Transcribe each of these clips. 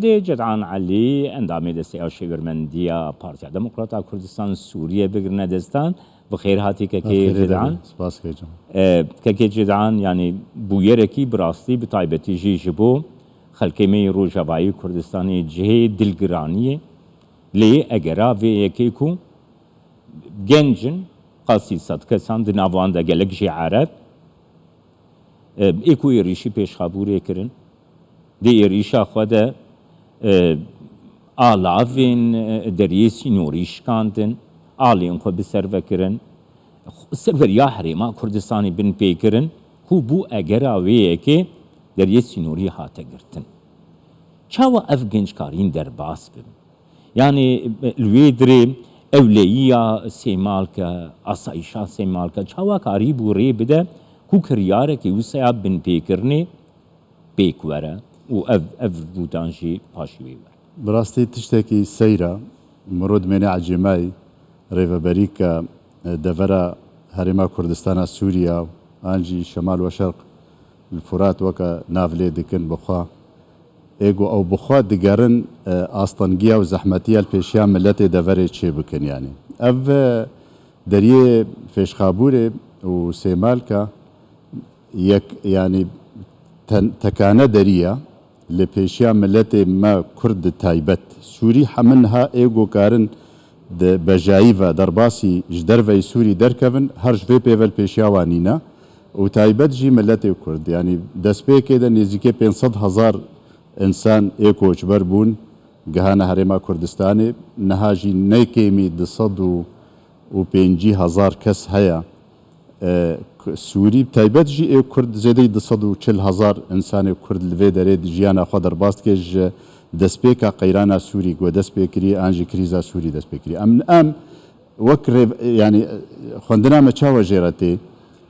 جدعان علی اندامی دستی شیورمندیا پارتیا دموکراتا کردستان سوریه بگرنه دستان بخیر هاتی که جدعان که جدعان یعنی بویرکی براستی به تایبتی جیجبو خلکمی روجاوایی کردستانی جه دلگرانیه لی اگرا و یکی کو گنجن قاسی صد کسان دناوان دا گلک جی عرب ایکوی ریشی پیش خابوری کرن دی ریشا خود آلاوین دریسی نوریش کاندن آلین خود بسر وکرن سرور یا حریما کردستانی بن پیکرن هو بو اگرا ویه که دریسی نوری هاته گرتن چاوا اف گنجکارین در باس بن yani lüvedri evliya semalka asayişa semalka çava kari bu rebide ku kiryare ki usaya bin pekirni pekvere u ev budanji paşivi ver. براستی تشتکی سیرا مرود منی عجیمای ریوبریکا دورا هرما کردستان سوریا آنجی شمال و شرق الفرات وکا نافلی دکن بخوا ایگو او بخوا دگرن آستانگیا و زحمتیه الپیشیا ملت دوره چه بکن یعنی او دریه فیشخابوره و سیمالکا یک یعنی تکانه دریه لپیشیا ملت ما کرد تایبت سوری حمنها ایگو کارن بجایی و درباسی جدر و سوری درکون هر جوی پیول پیشیا وانینا و تایبت جی ملت کرد یعنی دست پی که ده نزدیک 500,000 انسان ایکوچبر بون گهانه هرما کردستانی نهاجی نیکیمی 250,000 کس هیا سوری تایبت جی ای کرد زیادی 240,000 انسان کرد لوی داره جیانا خود در باست که دسپیکا قیرانا سوری گو دسپیکری آنجی کریزا سوری دسپیکری ام وک یعنی خوندنا مچاو جیراتی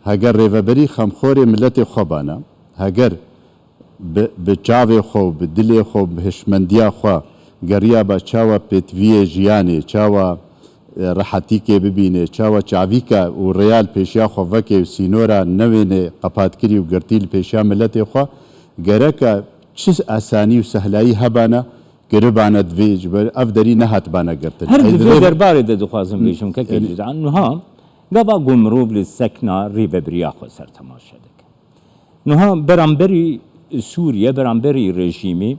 هگر ریوبری خمخوری ملت خوبانا هگر به چاوی خو به دلی خو به هشمندیا خو گریا با چاوا پتوی جیانی چاوا راحتی که ببینه چاوا چاوی که و ریال پیشیا خو وکه سینورا نوینه قپات کری و گرتیل پیشیا ملت خو گرکا چیز آسانی و سهلایی هبانا گربانا دویج بر افدری نهات بانا گرتن هر دوی درباره ده دخوازم بیشم که جدعان نها گوا گمروب لسکنا ریوبریا خو سر تماشا دک نها برانبری سوریه برانبری رژیمی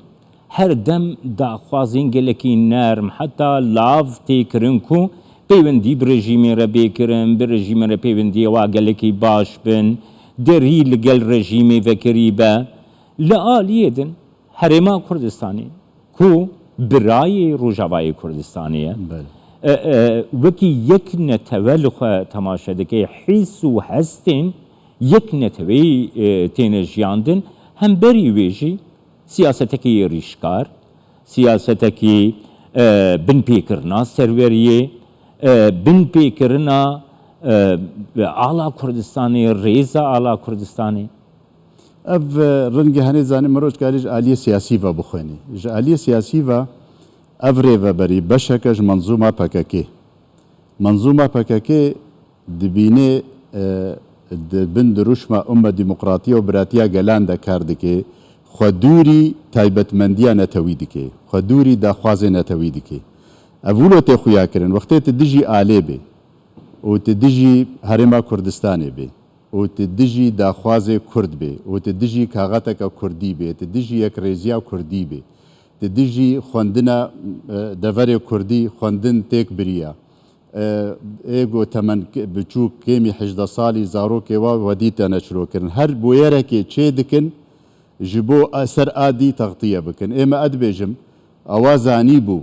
هر دم داخوازین گلکی نرم حتی لاو تیکرن کو پیوندی برژیمی را بیکرن برژیمی را پیوندی و گلکی باش بن دری لگل رژیمی وکریبه لآلیه دن هرما کردستانی کو برای روجاوای کردستانیه وکی یک نتول خو تماشا دکی حس و هستین یک نتوی تینجیاندن هم بری ویجی سیاستکی ریشکار سیاستکی بن پیکرنا سروریه بن پیکرنا آلا کردستانی ریزا آلا کردستانی اف رنگ هنی زنی مروج کاریج عالیه سیاسی و بخوانی عالیه سیاسی و افری و بری بشکش منظومه پککی منظومه پککی دبینه بن دروشما دموکراتیه و براتیه گلان ده کرده که خودوری تایبتمندیه نتویدی که خودوری داخواز نتویدی که اولو تی خویا کرن وقتی تدجی آله بی و تدجی هرما کردستانی بی و تدجی داخواز کرد بی و تدجی کاغتک کردی بی تدجی یک ریزیا کردی بی تدجی خوندنا دور کردی خوندن تیک بریا ایگو تمن بچوک کمی 18 سالی زارو که ودیتا نشرو کرن هر بویره که چه دکن جبو اثر آدی تغطیه بکن ایما اد بیجم اوازانی بو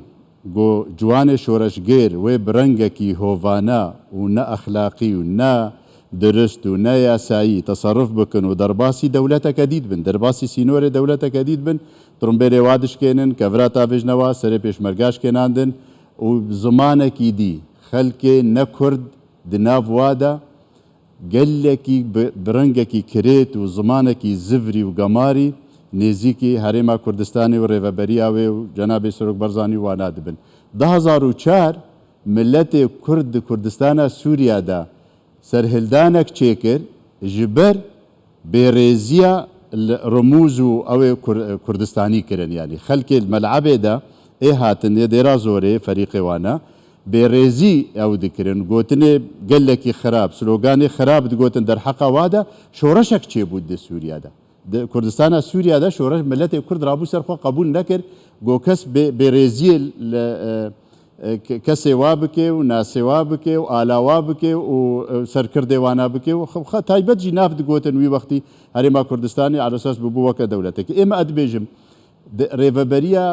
گو جوان شورشگیر و برنگکی هوانا و نه اخلاقی و نه درست و نه یاسایی تصرف بکن و درباسی دولتا کدید بن درباسی سینور دولتا کدید بن ترمبیری وادش کنن کفراتا ویجنوا سر پیشمرگاش کناندن و زمانکی دی خلک نکرد دناف وادا گلکی برنگکی کریت و زمانکی زفری و گماری نزیکی هرما کردستانی و ریوبریاوی و جناب سروک برزانی وانا دبن 2004 ملت کرد کردستان سوریا دا سرهلدانک چیکر جبر بیریزیا رموز و ئەوێ کوردستانی کرن ینی خەلکی مەلعبێدا ئێ هاتن ێ دێرا زۆرێ فەریقێوانە بێڕێزی ئەو دکردن گوتنێ گەلێکی خراپ سلۆگانی خراپ دگوتن دەرحەقا وادا شۆڕەشێک چێبوو دە سووریادا کوردستانە سووریادا شۆڕەش ملەتی کورد ڕابوو سەرخۆ قبول نەکرد گۆ کەس بێڕێزیە کەسێ وا بکێ و ناسێوا بکێ و ئالاوا بکێ و سەرکردێوانە بکێ و تایبەتجی ناف دگوتن وی وەختی هەرێما کوردستانی ئالۆساس ببوو وەکە دەولەتێکی ئێمە ئەدبێژم ڕێڤەبەریە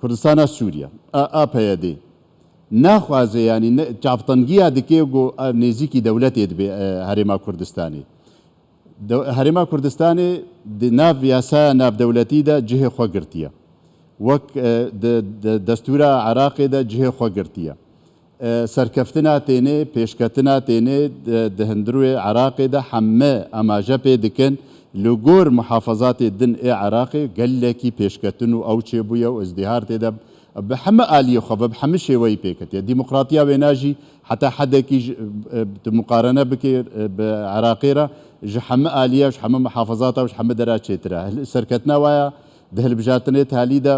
کوردستانە سووریا ئاپەیە دێ ناخوازێ ینی چافتەنگیە دکێ و نێزیکی دەولەتێت بێ هەرێما کوردستانی هەرێما کوردستانی ناو یاسایە ناودەولەتیدا جهێ خۆگرتیە وەک دەستورە عراقێدا جهێ خۆگرتیە سەرکەفتنا تێنێ پێشکەتنا تێنێ دهندروێ عراقێدا حەممە ئەماژە پێ دکن لە گۆر محافەزاتێ دن ئێ عراقی گەلێکی پێشکەتن و ئەو چێبوویە و ئەزدیهار تێدا بە هەمە ئالیەخە بە هەمە شێوەی پێکەتێ دیموکراتیا وێناژی حتا حدێکی مقارنە بکێ بە عراقێرە ji heme aliye ji heme muhafazata ji heme dera çêtire serketna waya di hilbijartinê talî de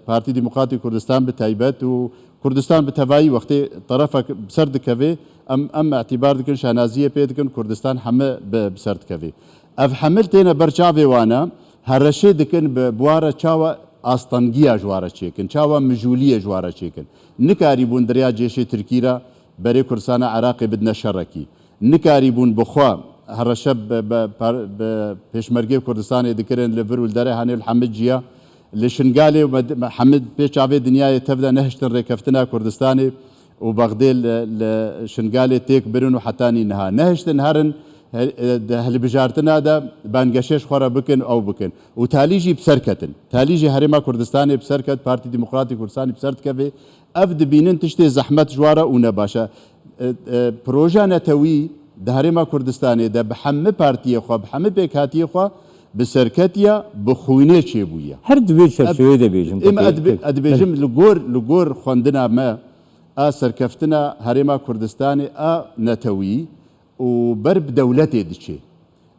Partî Demokratîk Kurdistan bi taybet û Kurdistan bi tevayî wextê terefek bi ser dikeve em etîbar dikin şehnaziyê pê dikin Kurdistan heme bi ser dikeve ev hemil têne ber çavê wane herreşê dikin bi buwara çawa astangiya ji wara çêkin çawa mijûliyê ji wara çêkin nikarî bûn diriya cêşê Tirkî re berê Kurdistana Iraqê bidine şerekî nikarî bûn bixwe هەڕەشە بە پێشمەرگەی کوردستانی دکردن لە ڤر و دەرە هەنێ حەمد جیە لە شنگالێ حەمد پێچاوێ دنیای تەفدا نەهشتن ڕێکەفتنا کوردستانی و بەغدێ لە شنگالێ تێک برن و حتانی نەها نەهشتن هەرن هەلبژارتنادا بانگەشێش خۆرە بکن ئەو بکن و تالیژی بسەرکەتن تالیژی هەرێما کوردستانی بسەرکەت پارتی دیموکراتی کوردستانی بسەر دکەوێ ئەف دبینن تشتێ زەحمەت جوارە و نەباشە پرۆژە نەتەوی di Herêma Kurdistanê de bi hemû partiyê xwe bi hemû pêkhatiyê xwe bi serketiya bi xwînê çêbûye. Her divê çerçeveyê de bêjim. Dibêjim li gor xwendina me a serkeftina Herêma Kurdistanê a netewî û ber bi dewletê diçe.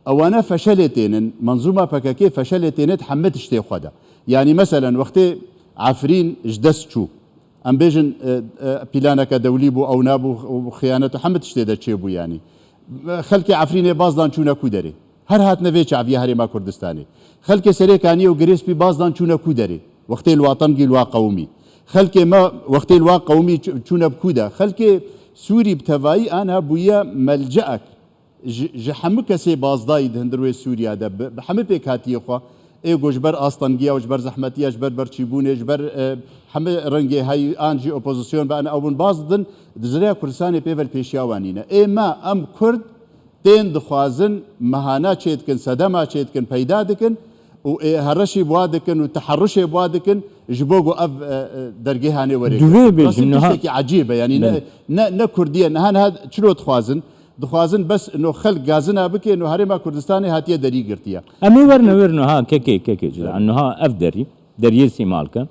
Ewane feşelê tênin, menzûma PKK feşelê têne hemû tiştê xwe de. Yani meselen wextê Efrîn ji dest çû. Em bêjin pîlaneka dewlî bû ew nabû xıyanet û hemû tiştê de çêbû yanî. خەلکی عفرینێ بازدان چوونە کو دەرێ هەر هاتنەوێ چاویە هەرێما کوردستانی خەلکێ سەرێکانیە و گرێسپی بازدان چوونە کو دەرێ وەختێ لواتەنگی لوا قەومی خەلکێ مە وەختێ لوا قەومی چوونە بکوودا خەلکێ سووری بتەڤایی ئانها بوویە مەلجەئەک ji hemû kesê bazdayî di hundirwê Sûriyada bi hemû pêkhatiyê xwe ê got ji ber astangiya ji ber zehmetiya ji ber berçîbûnê ji ber hemû rengê heyî an jî opozisyon be ew bin baz didin di zirêya Kurdistanê pêvel pêşiya wanîne ême em Kurd tên dixwazin mehana çê dikin sedema çê dikin peyda dikin û herreşî wa dikin û teherruşê wa dikin ji bo got ev dergêhanê werê tiştekî ecîb e yanî ne Kurdiye niha çilo dixwazin dixwazin bes no xelk gazina bike no Herêma Kurdistanê hatiye derî girtiye. Em ê werne ha kekê niha ev deriyê Sîmalke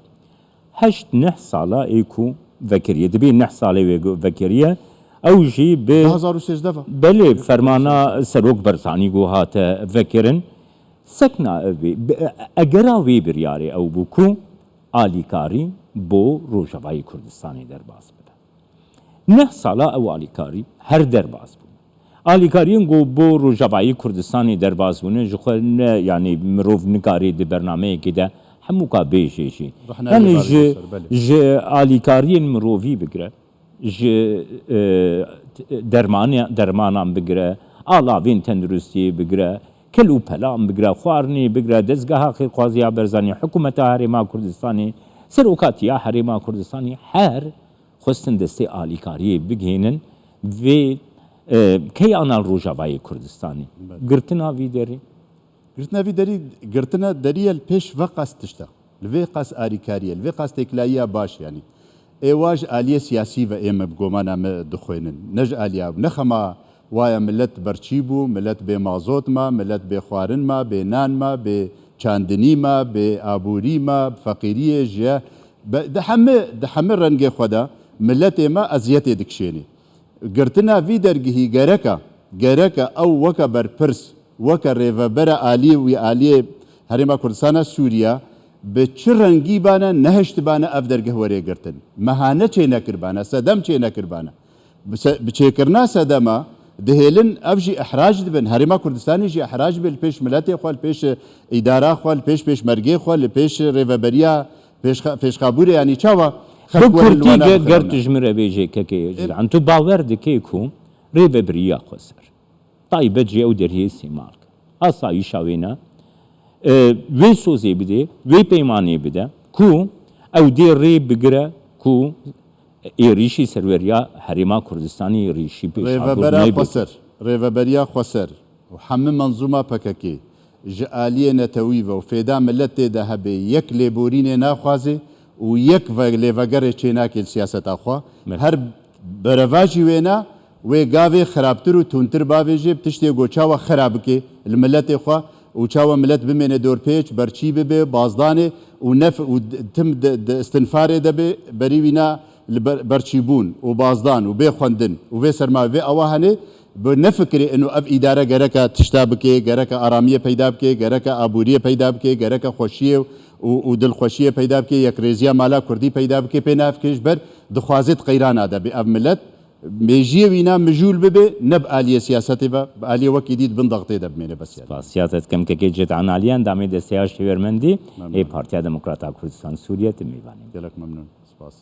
heşt neh sala ê ku vekiriye dibê neh salê wê vekiriye ew jî bi belê fermana Serok Bersanî got hate vekirin sekna ev egera wê biryarê ew bû ku alîkarî bo Rojavayê Kurdistanê derbas bide. Neh sala ew alîkarî her derbas bû. Alîkariyên got bo Rojavayê Kurdistanê derbas bûne ji xwe ne yanî mirov nikarî di bernameyekê de hemû ka bêjê jî yani ji alîkariyên mirovî bigire ji dermanan bigire alavên tenduristiyê bigire kel û pelan bigire xwarinê bigire dezgeha xêrxwaziya berzanî hikûmeta Herêma Kurdistanê serokatiya Herêma Kurdistanê her xwestin destê alîkariyê bigihînin vê keyana Rojavayê Kurdistanê girtina vî derê girtina vî derî girtina deriyê pêş ve qas tişta li vê qas alîkariye li vê qas têkilaiya baş yanî êwa ji aliyê siyasî ve ême bi gomana me dixwênin ne ji aliya nexema waya millet berçî bû millet bê mazot ma millet bê xwarin ma bê nan ma bê çandinî ma bê aborî ma feqîriyê jiye di hemû rengê xwe de milletê me eziyetê dikişênî girtina vî dergihî gereka ew weke berpirs وەکە ڕێڤەبەرە عالی وی عالیە هەرێما کوردستانە سووریا بە چ ڕەنگیبانە نەهشتبانە ئەف دەرگە وەرێگرتن مەهانە چێ نەکردبانە سەدەم چێ نەکردبانە بچێکردنا سەدەمە دهێلن ئەفژی ئەحراج دبن هەرێما کوردستانیژی ئەحراج بێ پێش ملەتێ خوا پێش ئیدارا خوا پێش پێشمەرگێ خوا لە پێش ڕێڤەبەریە پێشقابورە ینی چاوە کورتی گەر تژمرە بێژێکەکەی ئەن تو باوەەر دکەیک و ڕێڤەبریە خۆسەر تایبەتجێ ئەو دەریێ سیماڵکە ئاسایی شاوێنە وێ سۆزێ بدێ وێ پەیمانێ بدە کو ئەو دێ ڕێ بگرە کو ئێریشی سەروەریە هەرێما کوردستانی ڕیشی ڕێڤەبەریە خۆسەر و هەموو منزومە پەکەکێ ji aliyê netewî ve û fêda milletê de hebe yek lêborînê naxwaze û yek lêvegerê çê nake siyaseta xwe her berevajî wêne wê gavê xirabtir û tûntir bavê jê tiştê got çawa xira bike li milletê xwe û çawa millet bimêne dorpêç berçî bibe bazdanê û nef û tim istinfarê de be berî wîna li berçîbûn û bazdan û bêxwendin û vê serma vê ewa hene نفکری انو اف اداره گرکه تشتا بکه گرکه آرامیه پیدا بکه گرکه آبوریه پیدا بکه گرکه خوشیه و دلخوشیه پیدا بکه یک ریزیه مالا کردی پیدا بکه پی نافکش بر دخوازت قیران آده بی اف ملت میجیه وینا مجول ببه نب آلیه سیاستی و آلیه وکی دید بندقطه ده بمینه بس سیاست کم که جت عنالیان دامی دستیاش شورمندی ای پارتیا دموکراتا کردستان سوریه تمیوانی گلک ممنون سپاس